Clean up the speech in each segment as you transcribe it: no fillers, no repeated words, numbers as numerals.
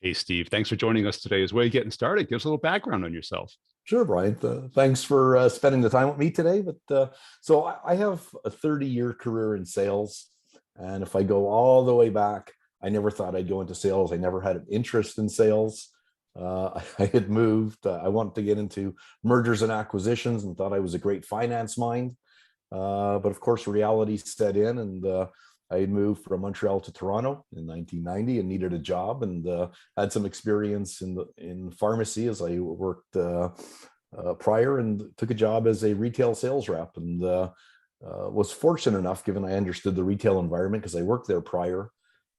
Hey, Steve, thanks for joining us today. As we're getting started, give us a little background on yourself. Sure, Brian. Thanks for spending the time with me today. So I have a 30-year career in sales. And if I go all the way back, I never thought I'd go into sales. I never had an interest in sales. I had moved. I wanted to get into mergers and acquisitions and thought I was a great finance mind. But of course, reality set in, and I had moved from Montreal to Toronto in 1990 and needed a job, and had some experience in pharmacy as I worked prior, and took a job as a retail sales rep, and was fortunate enough, given I understood the retail environment because I worked there prior,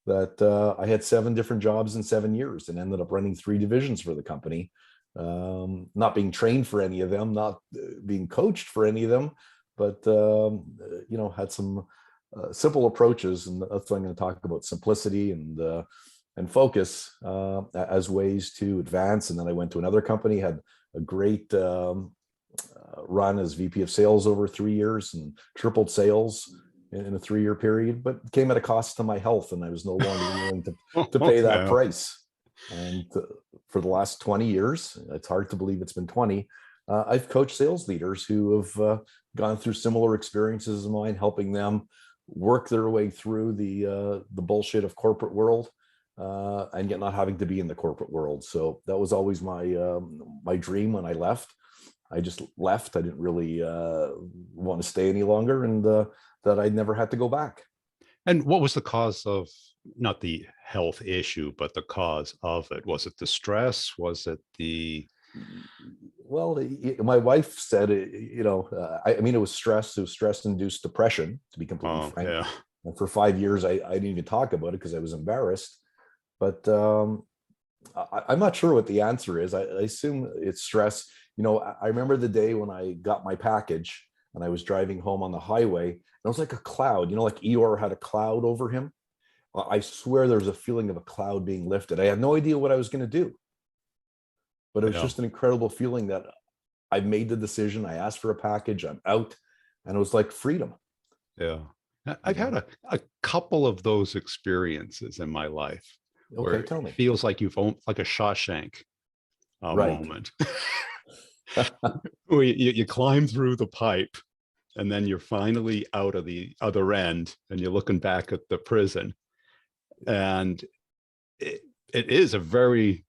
that I had 7 different jobs in 7 years and ended up running 3 divisions for the company. Not being trained for any of them, not being coached for any of them, but had some simple approaches, and that's what I'm going to talk about: simplicity and focus as ways to advance. And then I went to another company, had a great run as VP of sales over 3 years, and tripled sales in a 3-year period, but came at a cost to my health, and I was no longer willing to pay that price. And for the last 20 years, it's hard to believe it's been 20, I've coached sales leaders who have gone through similar experiences of mine, helping them work their way through the bullshit of corporate world, and yet not having to be in the corporate world. So that was always my dream when I left. I just left. I didn't really want to stay any longer, and that I'd never had to go back. And what was the cause of, not the health issue, but the cause of it? Was it the stress? Was it the... Well, my wife said, I mean, it was stress. It was stress-induced depression, to be completely frank. Yeah. And for 5 years, I didn't even talk about it because I was embarrassed. But I'm not sure what the answer is. I assume it's stress. I remember the day when I got my package and I was driving home on the highway, and it was like a cloud, like Eeyore had a cloud over him. I swear there was a feeling of a cloud being lifted. I had no idea what I was going to do, but it was just an incredible feeling that I made the decision. I asked for a package, I'm out, and it was like freedom. Yeah. I've had a couple of those experiences in my life. Okay, tell me. It feels like you've owned, like a Shawshank moment. Where you climb through the pipe, and then you're finally out of the other end, and you're looking back at the prison. And it is a very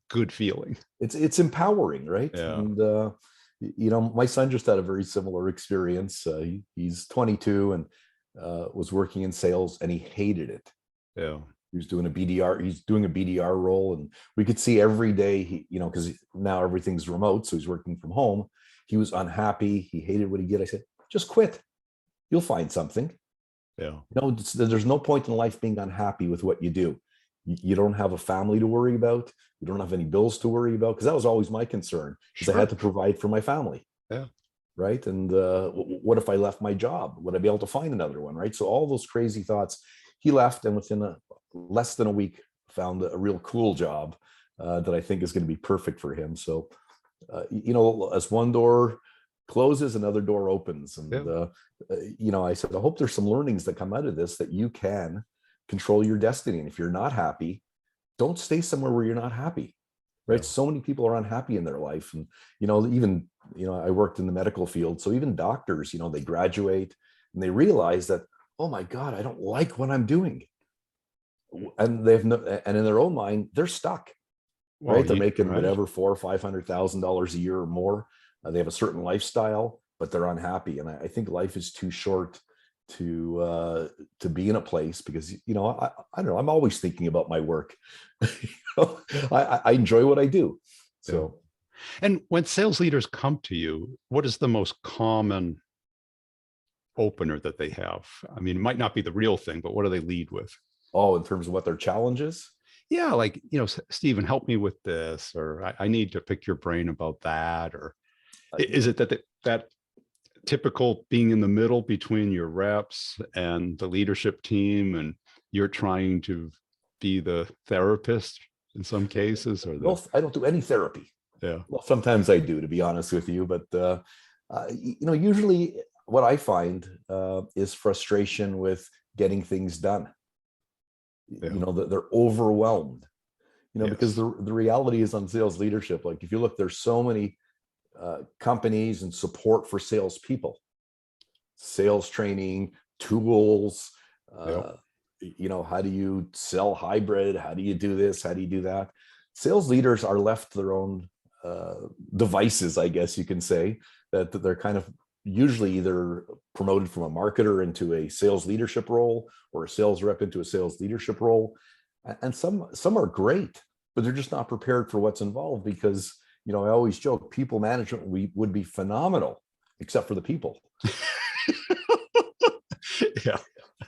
good feeling. It's empowering, right? Yeah. And my son just had a very similar experience. He's 22 and was working in sales, and he hated it. Yeah. He was doing a BDR. He's doing a BDR role, and we could see every day. Because now everything's remote, so he's working from home. He was unhappy. He hated what he did. I said, just quit. You'll find something. Yeah. There's no point in life being unhappy with what you do. You don't have a family to worry about. You don't have any bills to worry about, because that was always my concern, because I had to provide for my family. Yeah. Right. And what if I left my job? Would I be able to find another one? Right. So all those crazy thoughts. He left, and within less than a week, found a real cool job that I think is going to be perfect for him. So, as one door closes, another door opens. And, I said, I hope there's some learnings that come out of this, that you can control your destiny. And if you're not happy, don't stay somewhere where you're not happy. Right. So many people are unhappy in their life. And, even, I worked in the medical field. So even doctors, they graduate and they realize that, oh my God, I don't like what I'm doing. And and in their own mind, they're stuck. Right. They're making whatever, $400,000 or $500,000 a year or more. They have a certain lifestyle, but they're unhappy. And I think life is too short to be in a place, because I don't know, I'm always thinking about my work. I enjoy what I do. So, and when sales leaders come to you, what is the most common opener that they have? I mean, it might not be the real thing, but what do they lead with? Oh, in terms of what their challenges? Yeah, like, Stephen, help me with this, or I need to pick your brain about that. Or is it that typical being in the middle between your reps and the leadership team, and you're trying to be the therapist in some cases? Or well, I don't do any therapy. Yeah. Well, sometimes I do, to be honest with you, but usually what I find is frustration with getting things done. That they're overwhelmed. because Yes. the reality is on sales leadership, like if you look, there's so many companies and support for salespeople, sales training, tools, Yep. uh, how do you sell hybrid? How do you do this? How do you do that? Sales leaders are left to their own devices, I guess you can say, that they're kind of usually either promoted from a marketer into a sales leadership role or a sales rep into a sales leadership role. And some are great, but they're just not prepared for what's involved because, I always joke, people management would be phenomenal, except for the people. Yeah.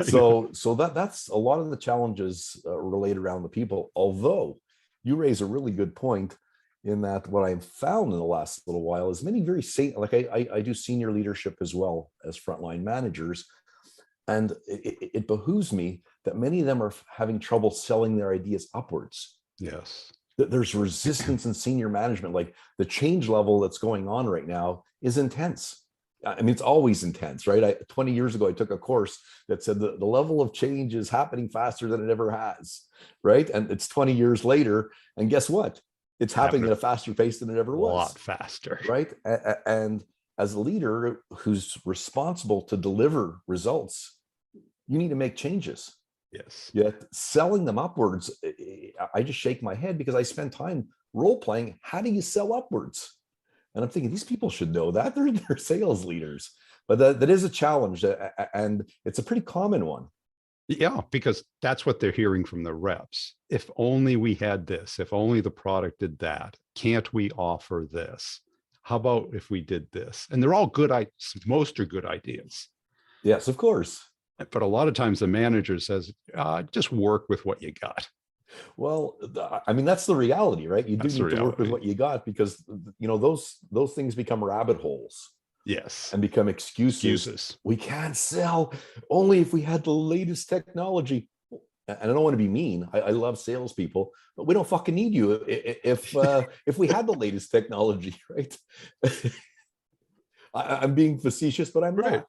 So that's a lot of the challenges related around the people. Although you raise a really good point in that what I've found in the last little while is many very like I do senior leadership as well as frontline managers, and it behooves me that many of them are having trouble selling their ideas upwards. Yes. There's resistance in senior management. Like the change level that's going on right now is intense. I mean, it's always intense, right? 20 years ago, I took a course that said the level of change is happening faster than it ever has, right? And it's 20 years later, and guess what? It's happening at a faster pace than it ever A was, lot faster. right? And as a leader who's responsible to deliver results, you need to make changes. Yes. Yet selling them upwards, I just shake my head because I spend time role playing. How do you sell upwards? And I'm thinking these people should know that they're sales leaders, but that is a challenge, and it's a pretty common one. Yeah, because that's what they're hearing from the reps. If only we had this, if only the product did that, can't we offer this? How about if we did this? And they're all good. Most are good ideas. Yes, of course. But a lot of times the manager says, just work with what you got. Well, I mean, that's the reality, right? You do That's the need to work with reality. what you got because, those things become rabbit holes Yes. and become excuses. Excuses. We can't sell only if we had the latest technology. And I don't want to be mean. I love salespeople, but we don't fucking need you if we had the latest technology, right? I'm being facetious, but I'm Right. not,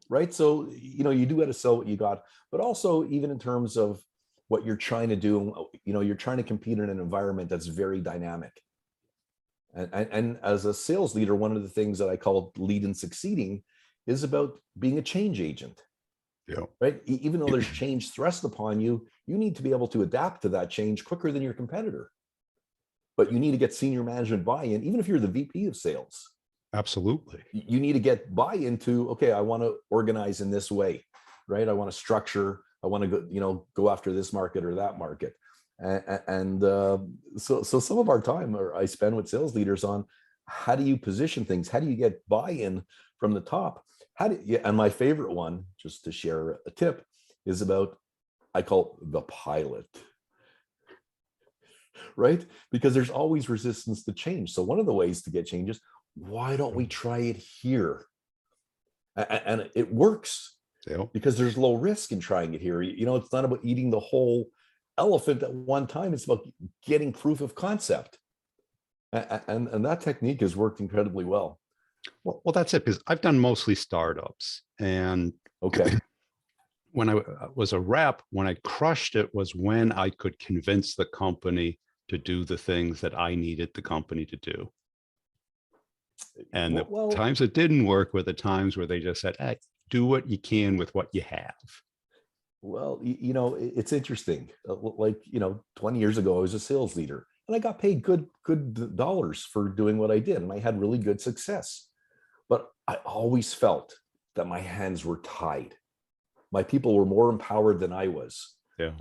right? So, you do have to sell what you got, but also even in terms of what you're trying to do, you're trying to compete in an environment that's very dynamic. And as a sales leader, one of the things that I call lead and succeeding is about being a change agent, Yeah. right? Even though there's change thrust upon you, you need to be able to adapt to that change quicker than your competitor. But you need to get senior management buy-in, even if you're the VP of sales. Absolutely. You need to get buy-in to, okay, I want to organize in this way, right? I want to structure, I want to go after this market or that market. And so some of our time I spend with sales leaders on how do you position things? How do you get buy-in from the top? And my favorite one, just to share a tip, is about, I call it the pilot, right? Because there's always resistance to change. So one of the ways to get change is, why don't we try it here? And it works because there's low risk in trying it here. It's not about eating the whole elephant at one time. It's about getting proof of concept. And that technique has worked incredibly well. Well, that's it, because I've done mostly startups. And okay, when I was a rep, when I crushed it was when I could convince the company to do the things that I needed the company to do. And the times it didn't work were the times where they just said, hey, do what you can with what you have. Well, it's interesting. Like, 20 years ago, I was a sales leader and I got paid good dollars for doing what I did. And I had really good success. But I always felt that my hands were tied. My people were more empowered than I was. Yeah.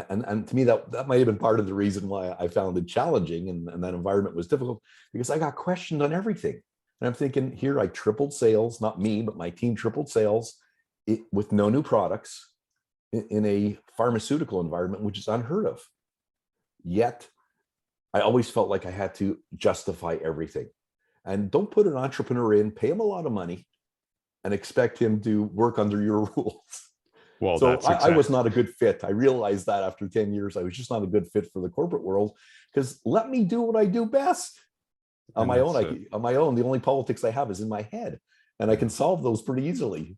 And to me, that might have been part of the reason why I found it challenging and that environment was difficult, because I got questioned on everything. And I'm thinking, here I tripled sales, not me, but my team tripled sales with no new products in a pharmaceutical environment, which is unheard of. Yet I always felt like I had to justify everything. And don't put an entrepreneur in, pay him a lot of money and expect him to work under your rules. Well, so I was not a good fit. I realized that after 10 years, I was just not a good fit for the corporate world, because let me do what I do best. On my own, the only politics I have is in my head, and I can solve those pretty easily.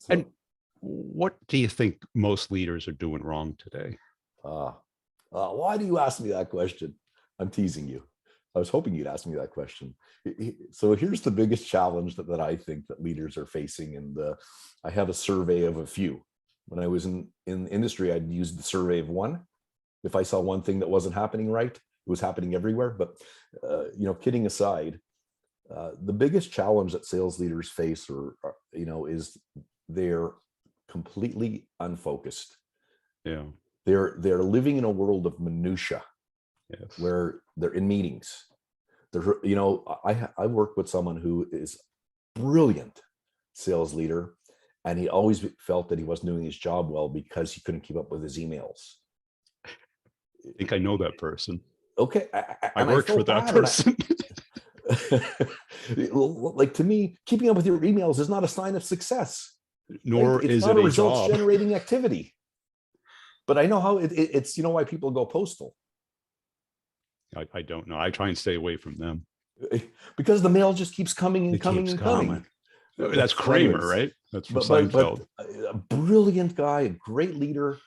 And what do you think most leaders are doing wrong today? Why do you ask me that question? I'm teasing you. I was hoping you'd ask me that question. So here's the biggest challenge that I think that leaders are facing. And I have a survey of a few. When I was in industry, I'd use the survey of one. If I saw one thing that wasn't happening right, it was happening everywhere. But kidding aside, the biggest challenge that sales leaders face, is they're completely unfocused. Yeah. They're living in a world of minutia. Yes. Where they're in meetings. I work with someone who is brilliant sales leader, and he always felt that he wasn't doing his job well because he couldn't keep up with his emails. I think I know that person. Okay. I worked for that person. Like, to me, keeping up with your emails is not a sign of success. Nor right? It's is not it a a results job. generating activity. But I know how it's, why people go postal. I don't know. I try and stay away from them. Because the mail just keeps coming and It coming keeps and coming. coming. That's Kramer, Anyways, right? That's from but Seinfeld. a brilliant guy, a great leader,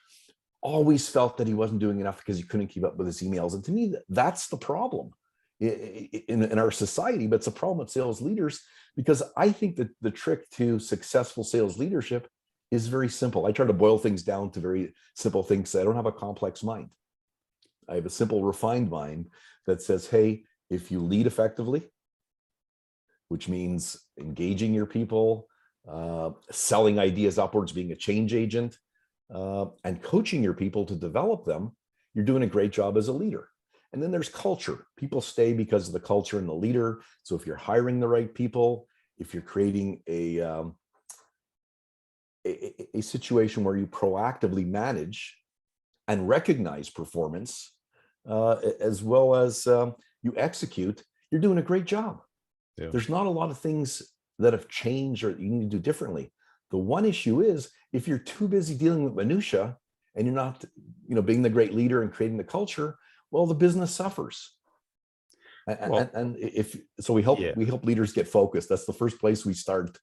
always felt that he wasn't doing enough because he couldn't keep up with his emails. And to me, that's the problem in our society, but it's a problem with sales leaders, because I think that the trick to successful sales leadership is very simple. I try to boil things down to very simple things. I don't have a complex mind. I have a simple, refined mind that says, hey, if you lead effectively, which means engaging your people, selling ideas upwards, being a change agent, and coaching your people to develop them, you're doing a great job as a leader. And then there's culture. People stay because of the culture and the leader. So if you're hiring the right people, if you're creating a situation where you proactively manage and recognize performance, as well as you execute, you're doing a great job. Yeah. There's not a lot of things that have changed or you need to do differently. The one issue is if you're too busy dealing with minutia and you're not, being the great leader and creating the culture, well, the business suffers. And if so, we help leaders get focused. That's the first place we start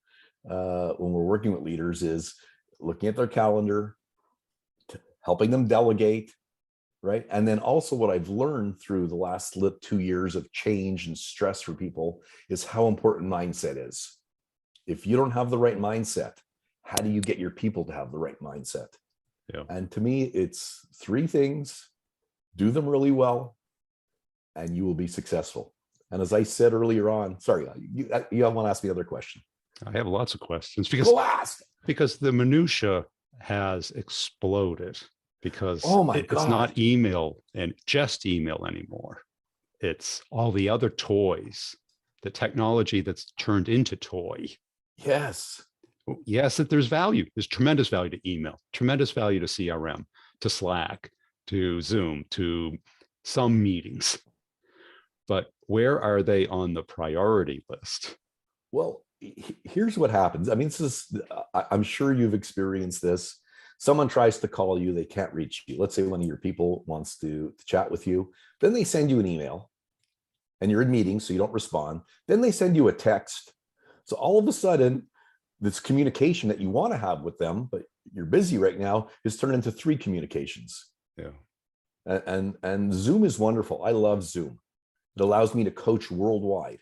when we're working with leaders, is looking at their calendar, helping them delegate, right? And then also what I've learned through the last 2 years of change and stress for people is how important mindset is. If you don't have the right mindset, how do you get your people to have the right mindset? Yeah. And to me, it's 3 things: do them really well, and you will be successful. And as I said earlier on, sorry, you want to ask me another question? I have lots of questions because the minutia has exploded. Because it's not email and just email anymore. It's all the other toys, the technology that's turned into toy. Yes, that there's value. There's tremendous value to email, tremendous value to CRM, to Slack, to Zoom, to some meetings. But where are they on the priority list? Well, here's what happens. I mean, I'm sure you've experienced this. Someone tries to call you, they can't reach you. Let's say one of your people wants to chat with you. Then they send you an email and you're in meetings, so you don't respond. Then they send you a text. So all of a sudden, this communication that you want to have with them, but you're busy right now, is turned into 3 communications. Yeah. And Zoom is wonderful. I love Zoom. It allows me to coach worldwide.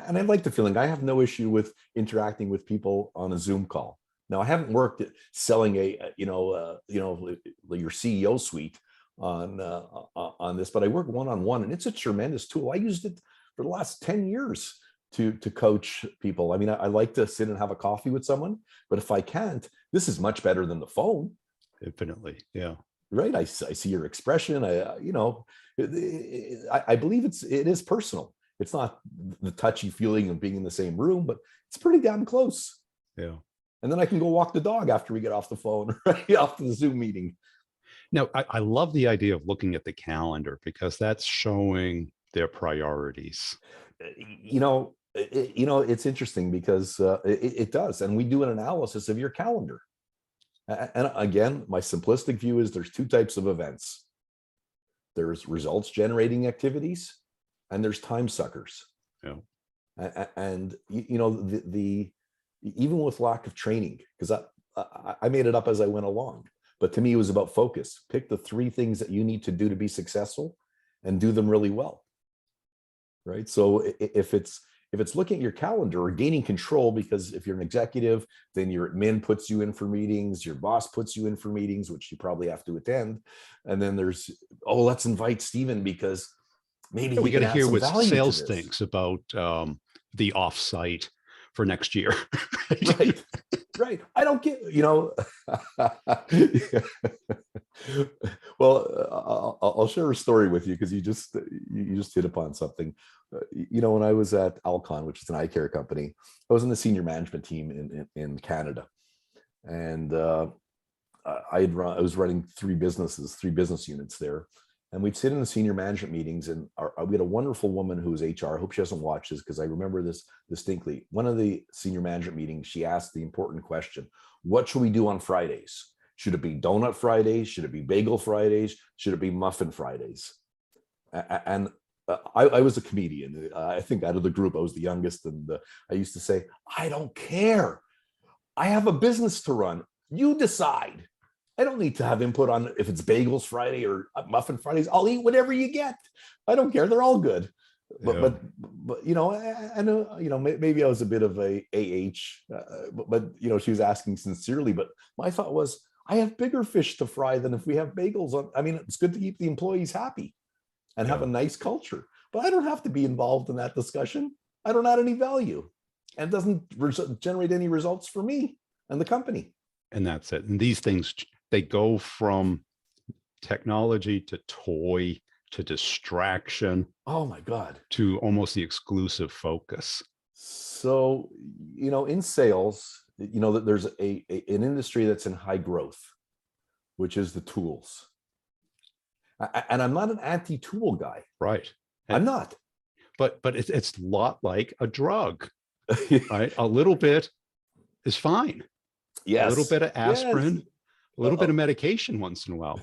And I like the feeling. I have no issue with interacting with people on a Zoom call. Now, I haven't worked at selling your CEO suite on this, but I work one-on-one, and it's a tremendous tool. I used it for the last 10 years to coach people. I mean, I like to sit and have a coffee with someone, but if I can't, this is much better than the phone. Infinitely, yeah. Right. I see your expression. I believe it is personal. It's not the touchy feeling of being in the same room, but it's pretty damn close. Yeah. And then I can go walk the dog after we get off the phone, right after the Zoom meeting. Now, I love the idea of looking at the calendar, because that's showing their priorities. It's interesting because it does. And we do an analysis of your calendar. And again, my simplistic view is there's 2 types of events. There's results generating activities, and there's time suckers. Yeah. And even with lack of training, because I made it up as I went along. But to me, it was about focus. Pick the 3 things that you need to do to be successful and do them really well. Right. So if it's looking at your calendar or gaining control, because if you're an executive, then your admin puts you in for meetings, your boss puts you in for meetings, which you probably have to attend. And then there's, oh, let's invite Stephen because maybe We he got can to add hear some what value to sales this. thinks about the offsite for next year. Right. Right. I don't get, well, I'll share a story with you because you just hit upon something. When I was at Alcon, which is an eye care company, I was in the senior management team in Canada, and I was running 3 business units there, and we'd sit in the senior management meetings, and we had a wonderful woman who was HR. I hope she doesn't watch this because I remember this distinctly. One of the senior management meetings, she asked the important question: what should we do on Fridays? Should it be donut Fridays? Should it be bagel Fridays? Should it be muffin Fridays? And I was a comedian. I think out of the group, I was the youngest. And I used to say, I don't care. I have a business to run. You decide. I don't need to have input on if it's bagels Friday or muffin Fridays. I'll eat whatever you get. I don't care. They're all good. But I know, maybe I was a bit of a but she was asking sincerely. But my thought was, I have bigger fish to fry than if we have bagels on. I mean, it's good to keep the employees happy and have a nice culture, but I don't have to be involved in that discussion. I don't add any value, and it doesn't generate any results for me and the company. And that's it. And these things, they go from technology to toy to distraction. Oh my God. To almost the exclusive focus. So, in sales, that there's an industry that's in high growth, which is the tools. And I'm not an anti-tool guy. Right. I'm not. But it's a lot like a drug, right? A little bit is fine. Yes. A little bit of aspirin, yes. A little bit of medication once in a while.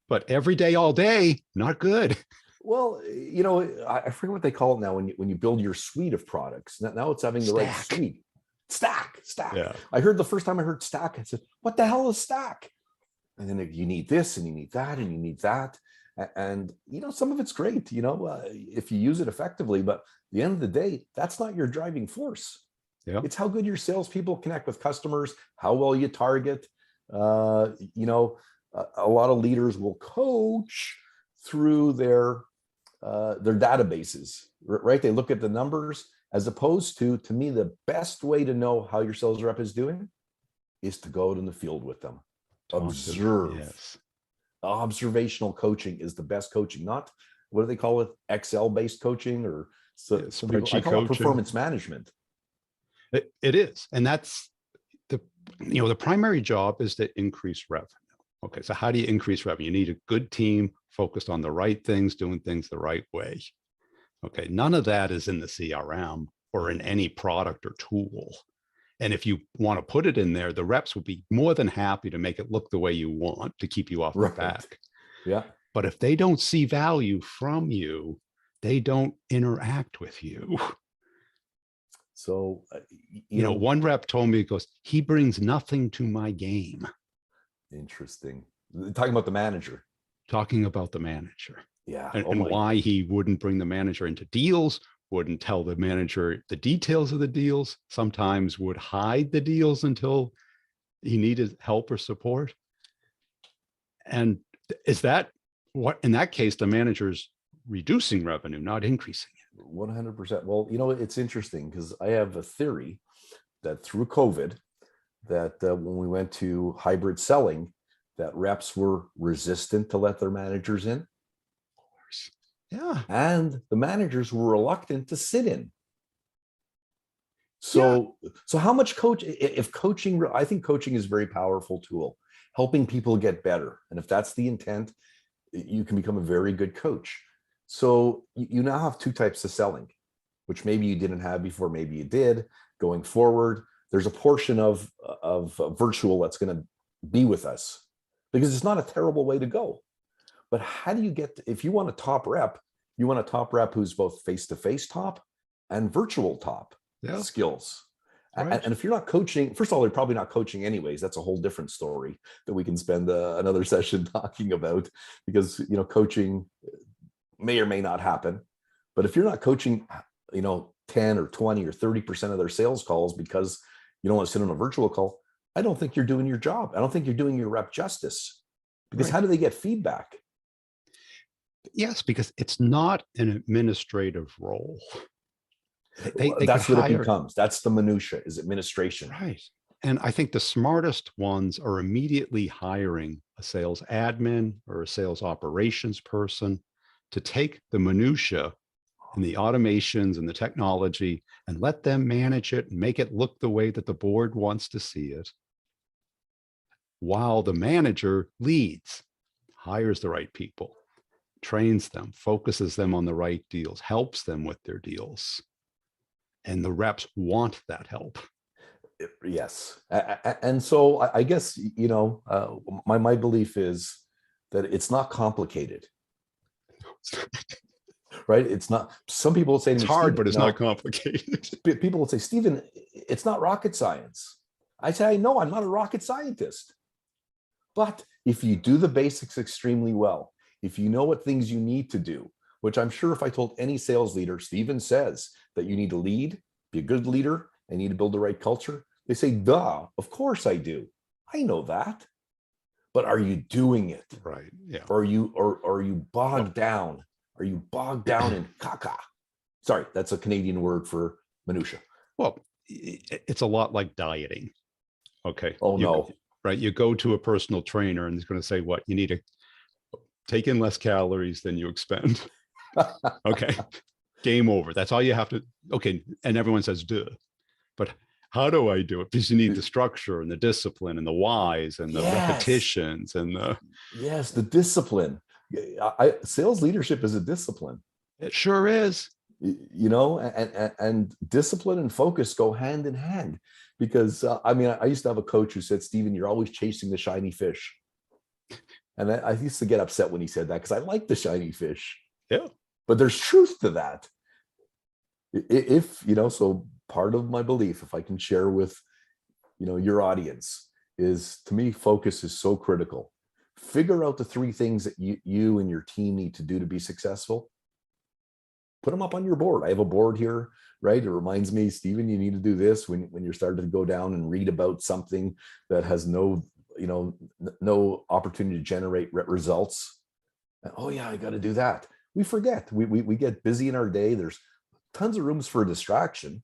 But every day, all day, not good. Well, I forget what they call it now when you build your suite of products. Now it's having the right suite. Stack. Yeah. I heard the first time I heard stack, I said, what the hell is stack? And then you need this and you need that and you need that. And, some of it's great, if you use it effectively, but at the end of the day, that's not your driving force. Yeah. It's how good your salespeople connect with customers, how well you target. A lot of leaders will coach through their databases, right? They look at the numbers, as opposed to me, the best way to know how your sales rep is doing is to go out in the field with them. Observe. Yes. Observational coaching is the best coaching, not, what do they call it? Excel-based coaching, or some people, I call it performance management. It is. And that's the primary job is to increase revenue. Okay, so how do you increase revenue? You need a good team focused on the right things, doing things the right way. Okay, none of that is in the CRM or in any product or tool. And if you want to put it in there, the reps will be more than happy to make it look the way you want to keep you off the back. Yeah. But if they don't see value from you, they don't interact with you. So, one rep told me, he goes, he brings nothing to my game. Interesting. Talking about the manager. Talking about the manager. Yeah. And why he wouldn't bring the manager into deals, wouldn't tell the manager the details of the deals, sometimes would hide the deals until he needed help or support. And is that what, in that case, the manager's reducing revenue, not increasing it? 100%. Well, it's interesting because I have a theory that through COVID, that when we went to hybrid selling, that reps were resistant to let their managers in. Of course. Yeah. And the managers were reluctant to sit in. So how much if coaching, I think coaching is a very powerful tool, helping people get better. And if that's the intent, you can become a very good coach. So you now have 2 types of selling, which maybe you didn't have before, maybe you did. Going forward, there's a portion of virtual that's going to be with us, because it's not a terrible way to go. But how do you if you want a top rep, you want a top rep who's both face-to-face top and virtual top skills. Right. And if you're not coaching, first of all, they're probably not coaching anyways. That's a whole different story that we can spend another session talking about, because, coaching may or may not happen. But if you're not coaching, 10 or 20 or 30% of their sales calls because you don't want to sit on a virtual call, I don't think you're doing your job. I don't think you're doing your rep justice, because how do they get feedback? Yes, because it's not an administrative role. They That's could what it hire. becomes. That's the minutia, is administration. Right. And I think the smartest ones are immediately hiring a sales admin or a sales operations person to take the minutia and the automations and the technology and let them manage it and make it look the way that the board wants to see it, while the manager leads, hires the right people, trains them, focuses them on the right deals, helps them with their deals. And the reps want that help. Yes. And so I guess, my belief is that it's not complicated. Right? It's not. Some people will say to me, it's hard, Stephen, but it's not complicated. People will say, Stephen, it's not rocket science. I say, no, I'm not a rocket scientist. But if you do the basics extremely well, if you know what things you need to do, which I'm sure if I told any sales leader, Stephen says that you need to lead, be a good leader, and need to build the right culture, they say, duh, of course I do. I know that. But are you doing it? Right. Yeah. Or are you bogged down? Are you bogged down in caca? Sorry, that's a Canadian word for minutia. Well, it's a lot like dieting. Okay. Oh, no. Right. You go to a personal trainer and he's going to say, what? You need to take in less calories than you expend. Okay. Game over. That's all you have to. Okay. And everyone says, duh. But how do I do it? Because you need the structure and the discipline and the whys and the repetitions and the. Yes, the discipline. Sales leadership is a discipline. It sure is. And discipline and focus go hand in hand, because I used to have a coach who said, Stephen, you're always chasing the shiny fish. And I used to get upset when he said that, because I like the shiny fish. Yeah. But there's truth to that. So part of my belief, if I can share with, your audience, is, to me, focus is so critical. Figure out the 3 things that you and your team need to do to be successful. Put them up on your board. I have a board here, right? It reminds me, Stephen, you need to do this when you're starting to go down and read about something that has no opportunity to generate results. Oh yeah, I got to do that. We forget. We get busy in our day. There's tons of rooms for distraction.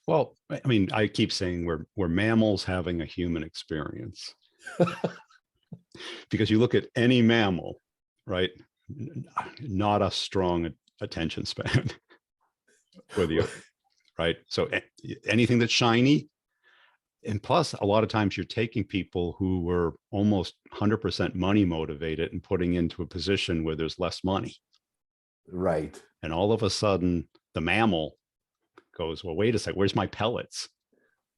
Well, I keep saying we're mammals having a human experience. Because you look at any mammal, right? Not a strong attention span. Right? So anything that's shiny, and plus a lot of times you're taking people who were almost 100% money motivated and putting into a position where there's less money. Right. And all of a sudden the mammal goes, well, wait a second, where's my pellets?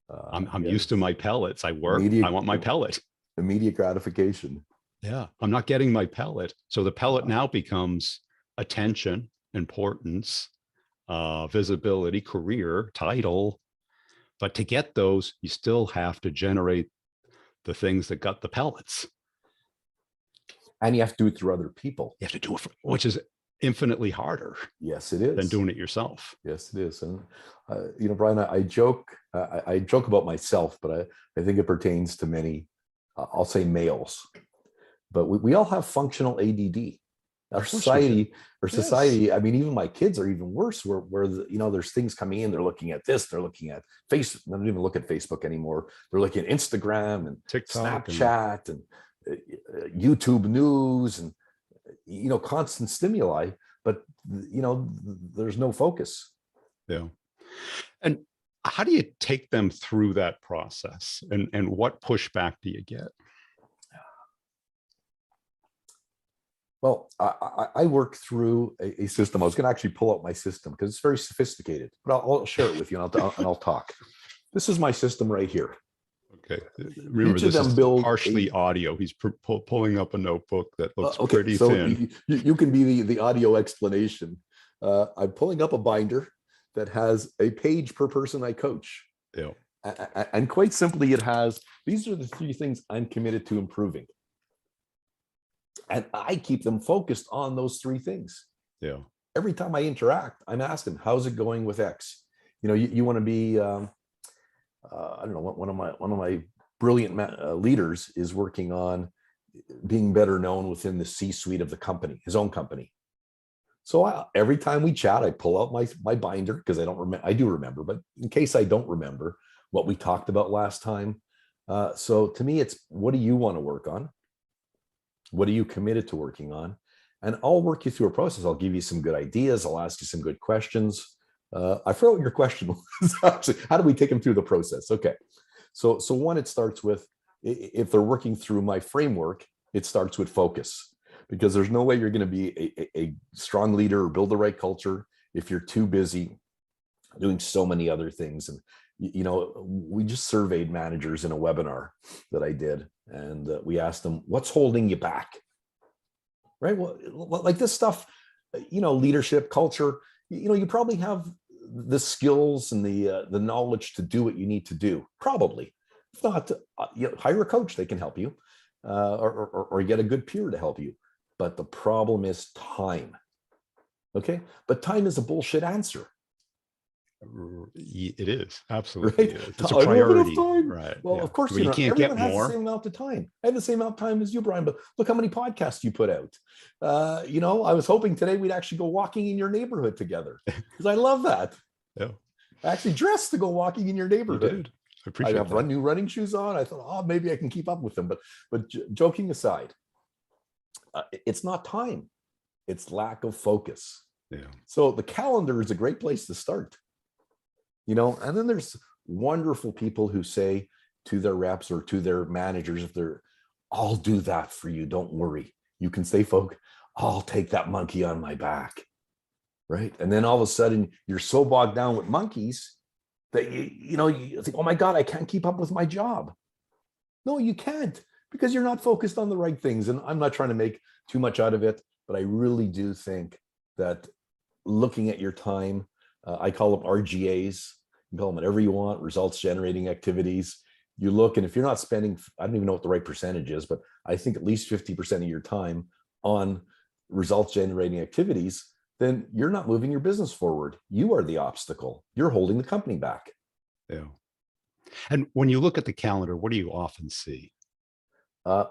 I'm used to my pellets. I work, I want my pellet. Immediate gratification. Yeah, I'm not getting my pellet. So the pellet now becomes attention, importance, visibility, career, title. But to get those, you still have to generate the things that got the pellets. And you have to do it through other people. You have to do it, which is infinitely harder. Yes, it is. Than doing it yourself. Yes, it is. And, Brian, I joke about myself, but I think it pertains to many, I'll say males. But we all have functional ADD. Our society, even my kids are even worse, where there's things coming in, they're looking at this, they're looking at Facebook, they don't even look at Facebook anymore. They're looking at Instagram and TikTok, Snapchat and YouTube news and, constant stimuli, but, there's no focus. Yeah. And how do you take them through that process, and what pushback do you get? Well, I work through a system. I was going to actually pull out my system because it's very sophisticated, but I'll share it with you and I'll talk. This is my system right here. Okay. Remember, this is partially audio. He's pulling up a notebook that looks pretty thin. You can be the audio explanation. I'm pulling up a binder that has a page per person I coach. Yeah. And quite simply, it has, these are the 3 things I'm committed to improving. And I keep them focused on those 3 things. Yeah. Every time I interact, I'm asking, how's it going with X? You want to be, I don't know, one of my brilliant leaders is working on being better known within the C-suite of the company, his own company. So every time we chat, I pull out my binder, because I don't remember. I do remember, but in case I don't remember what we talked about last time. So to me, it's, what do you want to work on? What are you committed to working on? And I'll work you through a process. I'll give you some good ideas. I'll ask you some good questions. I forgot what your question was. Actually, how do we take them through the process? Okay. So one, it starts with, if they're working through my framework, it starts with focus, because there's no way you're going to be a strong leader or build the right culture if you're too busy doing so many other things. And, we just surveyed managers in a webinar that I did, and we asked them, what's holding you back? Right? Well, like this stuff, leadership, culture, you probably have the skills and the knowledge to do what you need to do. Probably. If not, hire a coach, they can help you, or get a good peer to help you. But the problem is time. Okay. But time is a bullshit answer. It is. Absolutely. Right? It is. It's a I don't have enough priority. time. Right. Well, Yeah. of course, Well, you can't everyone get has more. the same amount of time. I have the same amount of time as you, Brian, but look how many podcasts you put out. I was hoping today we'd actually go walking in your neighborhood together, because I love that. Yeah. I actually dressed to go walking in your neighborhood. You did. I appreciate I have that. new running shoes on. I thought, oh, maybe I can keep up with them. But joking aside, it's not time. It's lack of focus. Yeah. So the calendar is a great place to start. And then there's wonderful people who say to their reps or to their managers, I'll do that for you. Don't worry. You can stay focused. I'll take that monkey on my back. Right. And then all of a sudden you're so bogged down with monkeys that you think, oh my God, I can't keep up with my job. No, you can't, because you're not focused on the right things. And I'm not trying to make too much out of it, but I really do think that looking at your time, I call them RGAs. You can call them whatever you want, results generating activities. You look, and if you're not spending, I don't even know what the right percentage is, but I think at least 50% of your time on results generating activities, then you're not moving your business forward. You are the obstacle. You're holding the company back. Yeah. And when you look at the calendar, what do you often see?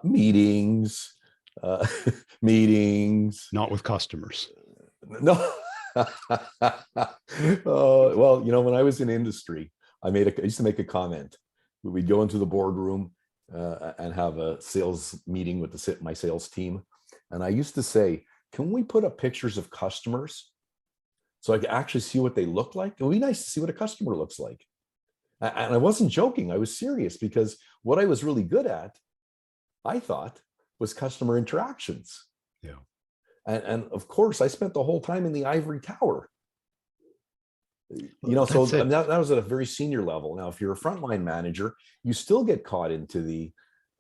Meetings, meetings. Not with customers. No. Well, when I was in industry, I used to make a comment. We'd go into the boardroom and have a sales meeting with my sales team. And I used to say, can we put up pictures of customers so I could actually see what they look like? It would be nice to see what a customer looks like. And I wasn't joking. I was serious, because what I was really good at, I thought, was customer interactions. Yeah. And of course, I spent the whole time in the ivory tower. So that was at a very senior level. Now, if you're a frontline manager, you still get caught into the,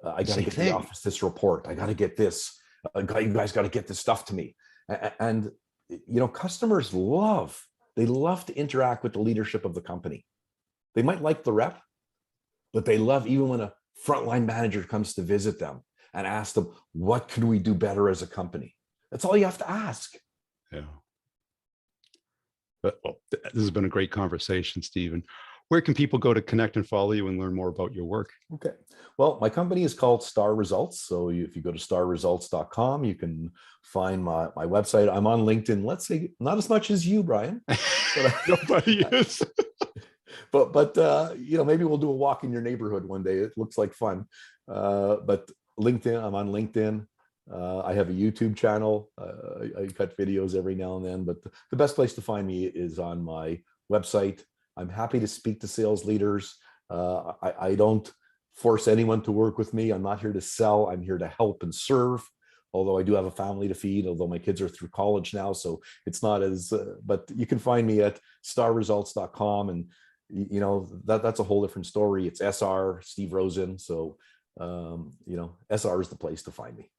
I got to get to the office this report. I got to get this. You guys got to get this stuff to me. And customers love to interact with the leadership of the company. They might like the rep, but they love even when a frontline manager comes to visit them and ask them, what could we do better as a company? That's all you have to ask. Yeah. But this has been a great conversation, Stephen. Where can people go to connect and follow you and learn more about your work? Okay. Well, my company is called Star Results. So if you go to starresults.com, you can find my website. I'm on LinkedIn. Let's say not as much as you, Brian. But nobody is. But maybe we'll do a walk in your neighborhood one day. It looks like fun. But LinkedIn, I'm on LinkedIn. I have a YouTube channel. I cut videos every now and then, but the best place to find me is on my website. I'm happy to speak to sales leaders. I don't force anyone to work with me. I'm not here to sell. I'm here to help and serve. Although I do have a family to feed, although my kids are through college now, so it's not as, but you can find me at starresults.com, and that's a whole different story. It's SR Steve Rosen. So, SR is the place to find me.